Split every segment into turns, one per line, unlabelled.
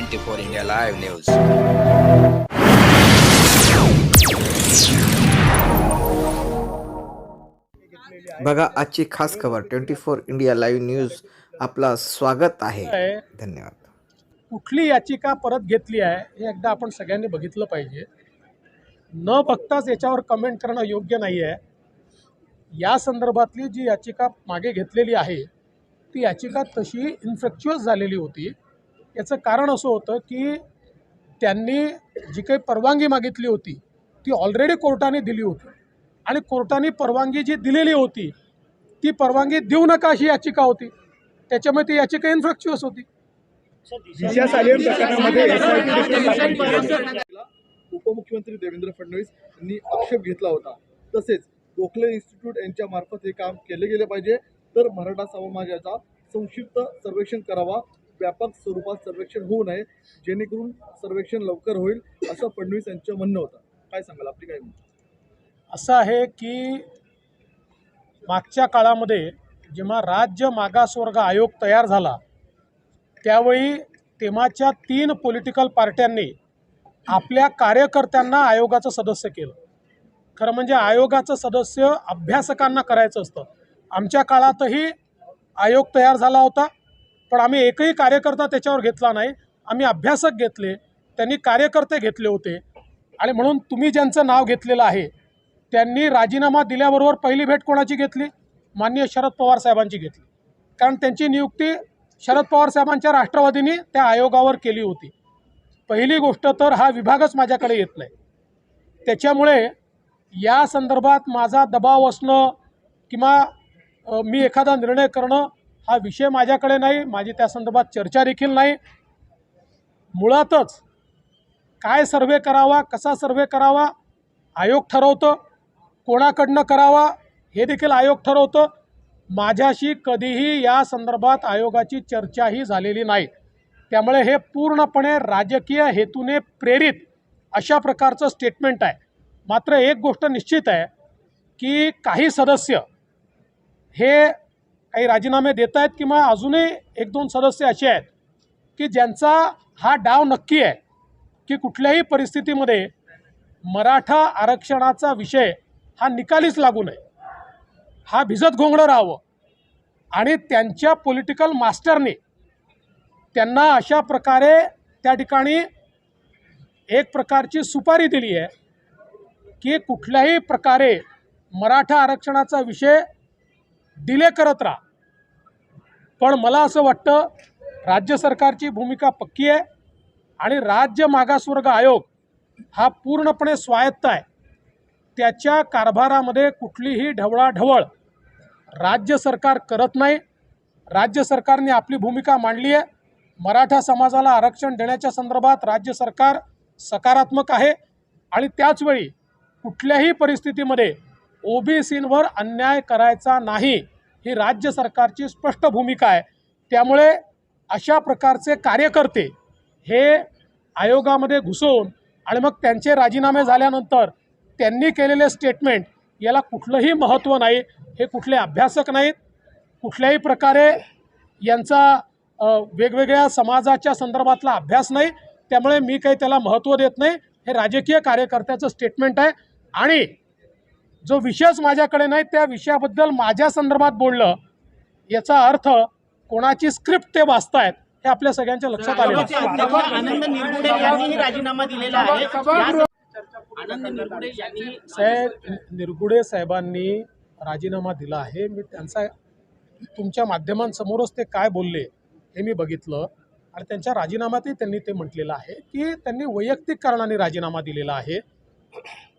24 India live news.
बघा आजची खास खबर 24 इंडिया लाईव्ह न्यूज आपला स्वागत आहे। धन्यवाद।
कुठली याचिका परत घेतली आहे हे एकदा आपण सगळ्यांनी बघितलं पाहिजे। न बघताच याच्यावर कमेंट करणं योग्य नाही आहे। या संदर्भातली जी याचिका मागे घेतलेली आहे ती याचिका तशी इन्फ्रॅक्च्युअस झालेली होती। याचं कारण असं होतं की त्यांनी जी काही परवानगी मागितली होती ती ऑलरेडी कोर्टाने दिली होती आणि कोर्टाने परवानगी जी दिलेली होती ती परवानगी देऊ नका अशी याचिका होती। त्याच्यामुळे ती याचिका इन्फ्रॅक्च्युअस होती।
दिशा सालियन प्रकरणामध्ये उपमुख्यमंत्री देवेंद्र फडणवीस यांनी आक्षेप घेतला होता। तसेच गोखले इन्स्टिट्यूट यांच्या मार्फत हे काम केले गेले पाहिजे, तर मराठा समाजाचा संक्षिप्त सर्वेक्षण करावा, व्यापक स्वरूपात सर्वेक्षण होऊ नये, जेणेकरून सर्वेक्षण लवकर होईल असं फडणवीस यांचं म्हणणं होतं। काय सांगाल, आपली काय म्हणणं?
असं आहे की मागच्या काळामध्ये जेव्हा राज्य मागासवर्ग आयोग तयार झाला त्यावेळी तेव्हाच्या 3 पॉलिटिकल पार्ट्यांनी आपल्या कार्यकर्त्यांना आयोगाचं सदस्य केलं। खरं म्हणजे आयोगाचं सदस्य अभ्यासकांना करायचं असतं। आमच्या काळातही आयोग तयार झाला होता, पण आम्ही एकही कार्यकर्ता त्याच्यावर घेतला नाही। आम्ही अभ्यासक घेतले, त्यांनी कार्यकर्ते घेतले होते। आणि म्हणून तुम्ही ज्यांचं नाव घेतलेलं आहे त्यांनी राजीनामा दिल्याबरोबर पहिली भेट कोणाची घेतली? माननीय शरद पवार साहेबांची घेतली, कारण त्यांची नियुक्ती शरद पवार साहेबांच्या राष्ट्रवादीने त्या आयोगावर केली होती। पहिली गोष्ट तर हा विभागच माझ्याकडे येत नाही, त्याच्यामुळे या संदर्भात माझा दबाव असणं किंवा मी एखादा निर्णय करणं हा विषय माझ्याकडे नाही। माझी त्या संदर्भात चर्चा देखील नाही। मुळातच काय सर्वे करावा, कसा सर्वे करावा आयोग ठरवतो, कोणाकडनं करावा हे देखील आयोग ठरवतो। माझ्याशी कधीही या संदर्भात आयोगाची चर्चाही झालेली नाही, त्यामुळे हे पूर्णपणे राजकीय हेतूने प्रेरित अशा प्रकारचं स्टेटमेंट आहे। मात्र एक गोष्ट निश्चित आहे की काही सदस्य हे काही राजीनामे देत आहेत किंवा अजूनही 1-2 सदस्य असे आहेत की ज्यांचा हा डाव नक्की आहे की कुठल्याही परिस्थितीमध्ये मराठा आरक्षणाचा विषय हा निकालीच लागू नये, हा भिजत घोंगडं राहावं। आणि त्यांच्या पॉलिटिकल मास्टरने त्यांना अशा प्रकारे त्या ठिकाणी एक प्रकारची सुपारी दिली आहे की कुठल्याही प्रकारे मराठा आरक्षणाचा विषय डिले करत राहा। पण मला असं वाटतं राज्य सरकारची भूमिका पक्की आहे आणि राज्य मागासवर्ग आयोग हा पूर्णपणे स्वायत्त आहे। त्याच्या कारभारामध्ये कुठलीही ढवळाढवळ राज्य सरकार करत नाही। राज्य सरकारने आपली भूमिका मांडली आहे। मराठा समाजाला आरक्षण देण्याच्या संदर्भात राज्य सरकार सकारात्मक आहे आणि त्याचवेळी कुठल्याही परिस्थितीमध्ये ओबीसींवर अन्याय करायचा नाही ही राज्य सरकारची स्पष्ट भूमिका आहे। त्यामुळे अशा प्रकारचे कार्यकर्ते हे आयोगामध्ये घुसवून आणि मग त्यांचे राजीनामे झाल्यानंतर त्यांनी केलेले स्टेटमेंट याला कुठलंही महत्त्व नाही। हे कुठले अभ्यासक नाहीत, कुठल्याही प्रकारे यांचा वेगवेगळ्या समाजाच्या संदर्भातला अभ्यास नाही, त्यामुळे मी काही त्याला महत्त्व देत नाही। हे राजकीय कार्यकर्त्याचं स्टेटमेंट आहे आणि जो विषयच माझ्याकडे नाही त्या विषयाबद्दल माझ्या संदर्भात बोललं याचा अर्थ कोणाची स्क्रिप्ट ते वाचतायत हे आपल्या सगळ्यांच्या लक्षात आलेलं आहे।
आनंद निरगुडे यांनी राजीनामा दिलेला आहे। आनंद निरगुडे यांनी
निरगुडे साहेबांनी राजीनामा दिला आहे। मी त्यांचा तुमच्या माध्यमांसमोरच ते काय बोलले हे मी बघितलं आणि त्यांच्या राजीनाम्यातही त्यांनी ते म्हटलेलं आहे की त्यांनी वैयक्तिक कारणाने राजीनामा दिलेला आहे।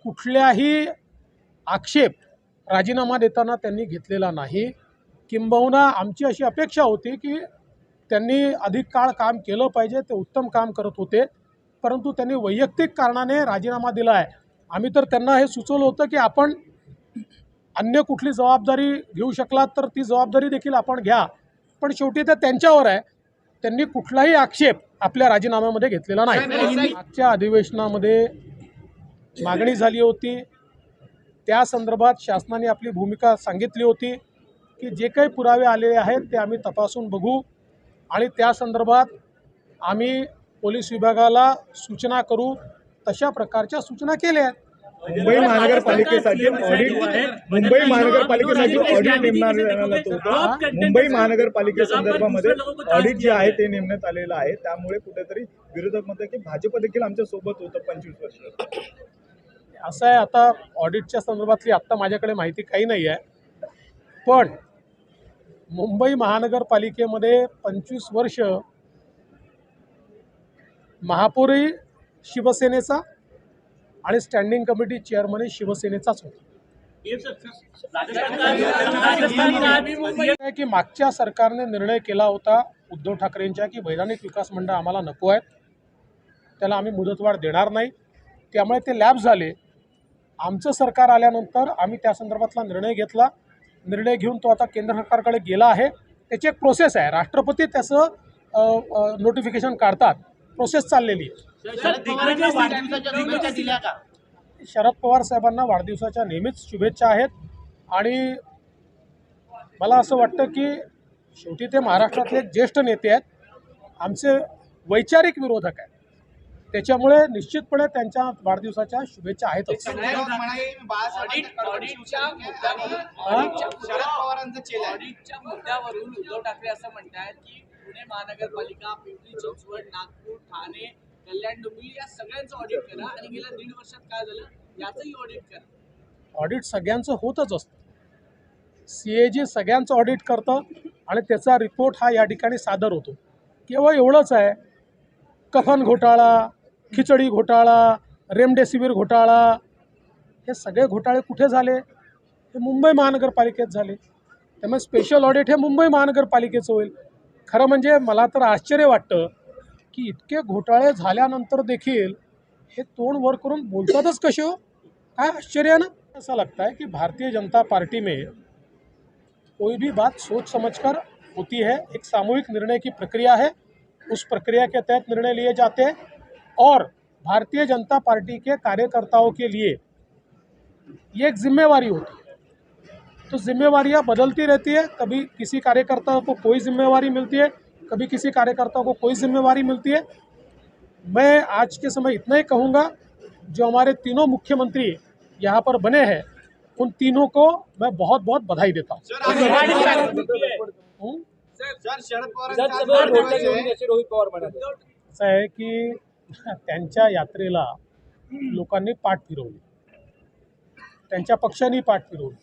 कुठल्याही आक्षेप राजीनामा देताना त्यांनी घेतलेला नाही। किंबहुना आमची अशी अपेक्षा होती की त्यांनी अधिक काळ काम केलं पाहिजे, ते उत्तम काम करत होते, परंतु त्यांनी वैयक्तिक कारणाने राजीनामा दिला आहे। आम्ही तर त्यांना हे सुचवलं होतं की आपण अन्य कुठली जबाबदारी घेऊ शकलात तर ती जबाबदारी देखील आपण घ्या, पण शेवटी ते त्यांच्यावर आहे। त्यांनी कुठलाही आक्षेप आपल्या राजीनाम्यामध्ये घेतलेला नाही। मागच्या अधिवेशनामध्ये मागणी झाली होती, त्या संदर्भात शासनाने आपली भूमिका सांगितली होती की जे काही पुरावे आलेले आहेत ते आम्ही तपासून बघू आणि त्या संदर्भात आम्ही पोलीस विभागाला सूचना करू तशा प्रकारच्या सूचना केल्या आहेत.
मुंबई महानगरपालिकेसाठी ऑडिट नेमण्यात आलेला होता. मुंबई महानगरपालिकेसंदर्भामध्ये ऑडिट जे आहे ते नेमण्यात आलेलं आहे. त्यामुळे कुठेतरी विरोधक म्हणतात की भाजप देखील आमच्या सोबत होतं 25 वर्ष.
असं आहे, आता ऑडिटच्या संदर्भातली आत्ता माझ्याकडे माहिती काही नाही आहे, पण मुंबई महानगरपालिकेमध्ये 25 वर्ष महापौरही शिवसेनेचा आणि स्टँडिंग कमिटी चेअरमनही शिवसेनेचाच होता. की मागच्या सरकारने निर्णय केला होता उद्धव ठाकरेंच्या की वैधानिक विकास मंडळ आम्हाला नको आहेत, त्याला आम्ही मुदतवाढ देणार नाही, त्यामुळे ते लॅप्स झाले. आमचं सरकार आल्यानंतर आम्ही त्या संदर्भातला निर्णय घेतला. निर्णय घेऊन तो आता केंद्र सरकारकडे गेला आहे. त्याची एक प्रोसेस आहे, राष्ट्रपती त्याचं नोटिफिकेशन काढतात, प्रोसेस चाललेली आहे. शरद पवार साहेबांना वाढदिवसाच्या नेहमीच शुभेच्छा आहेत आणि मला असं वाटतं की शेवटी ते महाराष्ट्रातले एक ज्येष्ठ नेते आहेत, आमचे वैचारिक विरोधक आहेत, त्याच्यामुळे निश्चितपणे त्यांच्या वाढदिवसाच्या शुभेच्छा आहेतच.
शरद पवारांचं चेला
ऑडिटच्या मुद्द्यावरून उद्धव ठाकरे असं म्हणतात की पुणे महानगरपालिका, पिंपरी चिंचवड, नागपूर, ठाणे, कल्याण, डोंबिवली या सगळ्यांचं ऑडिट करा आणि गेल्या 1.5 वर्षात काय झालं याचंही ऑडिट करा.
ऑडिट सगळ्यांचं होतच असतं. CAG सगळ्यांचं ऑडिट करतं आणि त्याचा रिपोर्ट हा या ठिकाणी सादर होतो. केवळ एवढंच आहे, कफन घोटाळा, खिचडी घोटाळा, रेमडेसिवीर घोटाळा, हे सगळे घोटाळे कुठे झाले? हे मुंबई महानगरपालिकेत झाले. त्यामुळे स्पेशल ऑडिट हे मुंबई महानगरपालिकेचं होईल. खरं म्हणजे मला तर आश्चर्य वाटतं की इतके घोटाळे झाल्यानंतर देखील हे तोंड वर करून बोलतातच कसे हो? काय आश्चर्य ना. ऐसा लगता है कि भारतीय जनता पार्टी में कोई भी बात सोच समझकर होती है. एक सामूहिक निर्णय की प्रक्रिया है, उस प्रक्रिया के तहत निर्णय लिए जाते हैं और भारतीय जनता पार्टी के कार्यकर्ताओं के लिए ये एक जिम्मेवारी होती है. तो जिम्मेवारियां बदलती रहती है, कभी किसी कार्यकर्ता को कोई जिम्मेवारी मिलती है, कभी किसी कार्यकर्ता को कोई जिम्मेवारी मिलती है. मैं आज के समय इतना ही कहूँगा, जो हमारे तीनों मुख्यमंत्री यहाँ पर बने हैं उन तीनों को मैं बहुत बहुत बधाई देता हूँ. असं आहे की त्यांच्या यात्रेला लोकांनी पाठ फिरवली, त्यांच्या पक्षांनी पाठ फिरवली.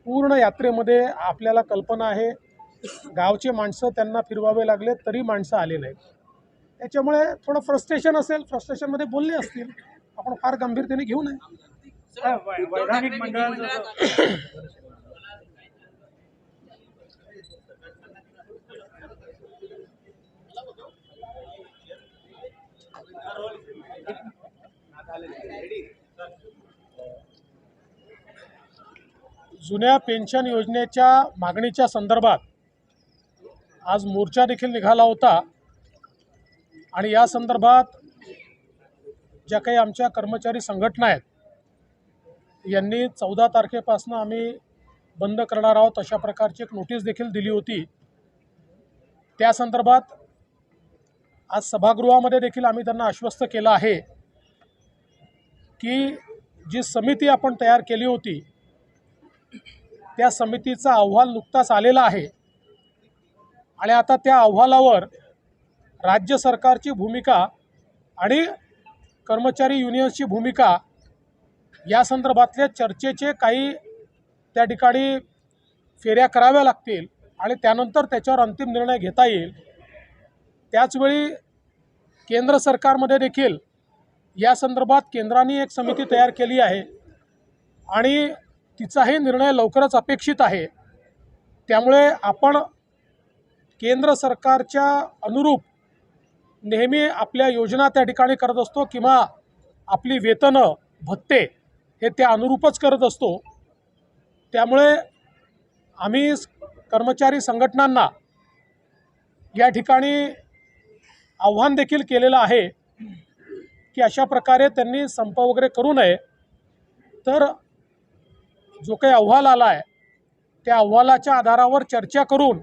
पूर्ण यात्रेमध्ये आपल्याला कल्पना आहे, गावचे माणसं त्यांना फिरवावे लागले तरी माणसं आले नाहीत. त्याच्यामुळे थोडं फ्रस्ट्रेशन असेल, फ्रस्ट्रेशनमध्ये बोलले असतील, आपण फार गंभीरतेने घेऊ नये.
वैधानिक मंडळाचं
जुन्या पेन्शन योजनेच्या मागणीच्या संदर्भात आज मोर्चा देखील निघाला होता आणि या संदर्भात ज्या काही आमच्या कर्मचारी संघटना आहेत यांनी 14 तारखेपासून आम्ही बंद करणार आहोत अशा प्रकारची एक नोटीस देखील दिली होती. त्या संदर्भात आज सभागृहामध्ये देखील आम्ही त्यांना आश्वस्त केलं आहे की जी समिती आपण तयार केली होती त्या समितीचा अहवाल नुकताच आलेला आहे आणि आता त्या अहवालावर राज्य सरकारची भूमिका आणि कर्मचारी युनियन्सची भूमिका या संदर्भातल्या चर्चेचे काही त्या ठिकाणी फेऱ्या कराव्या लागतील आणि त्यानंतर त्याच्यावर अंतिम निर्णय घेता येईल. त्याचवेळी केंद्र सरकारमध्ये देखील या संदर्भात केंद्राने एक समिती तयार केली आहे आणि तिचाही निर्णय लवकरच अपेक्षित आहे. त्यामुळे आपण केंद्र सरकारच्या अनुरूप नेहमी आपल्या योजना त्या ठिकाणी करत असतो किंवा आपली वेतनं भत्ते हे त्या अनुरूपच करत असतो. त्यामुळे आम्ही कर्मचारी संघटनांना या ठिकाणी आव्हान देखील केलेलं आहे की अशा प्रकारे त्यांनी संप वगैरे करू नये, तर जो काही अहवाल आला आहे त्या अहवालाच्या आधारावर चर्चा करून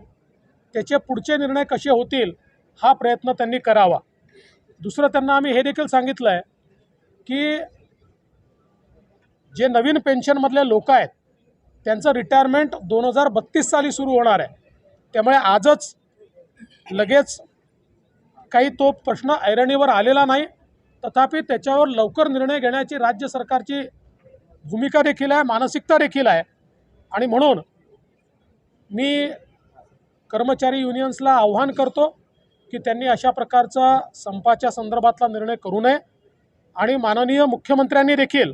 त्याचे पुढचे निर्णय कसे होतील हा प्रयत्न त्यांनी करावा. दुसरं त्यांना आम्ही हे देखील सांगितलं आहे की जे नवीन पेन्शनमधले लोक आहेत त्यांचं रिटायरमेंट 2032 साली सुरू होणार आहे. त्यामुळे आजच लगेच काही तो प्रश्न ऐरणीवर आलेला नाही. तथापि त्याच्यावर लवकर निर्णय घेण्याची राज्य सरकारची भूमिका देखील आहे, मानसिकता देखील आहे. आणि म्हणून मी कर्मचारी युनियन्सला आव्हान करतो की त्यांनी अशा प्रकारचा संपाच्या संदर्भातला निर्णय करू नये. आणि माननीय मुख्यमंत्र्यांनी देखील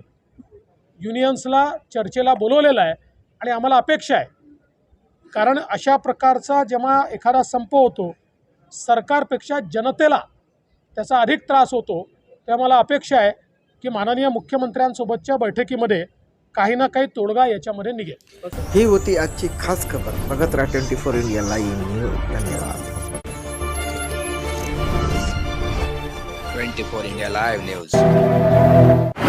युनियन्सला चर्चेला बोलवलेलं आहे आणि आम्हाला अपेक्षा आहे, कारण अशा प्रकारचा जेव्हा एखादा संप होतो सरकारपेक्षा जनतेला त्याचा अधिक त्रास होतो. तेव्हा मला अपेक्षा आहे की माननीय मुख्यमंत्र्यांसोबतच्या बैठकीमध्ये काही ना काही तोडगा याच्यामध्ये निघेल.
ही होती आजची खास खबर. बघत राहा 24 इंडिया लाईव्ह न्यूज. धन्यवाद.
24 India Live News.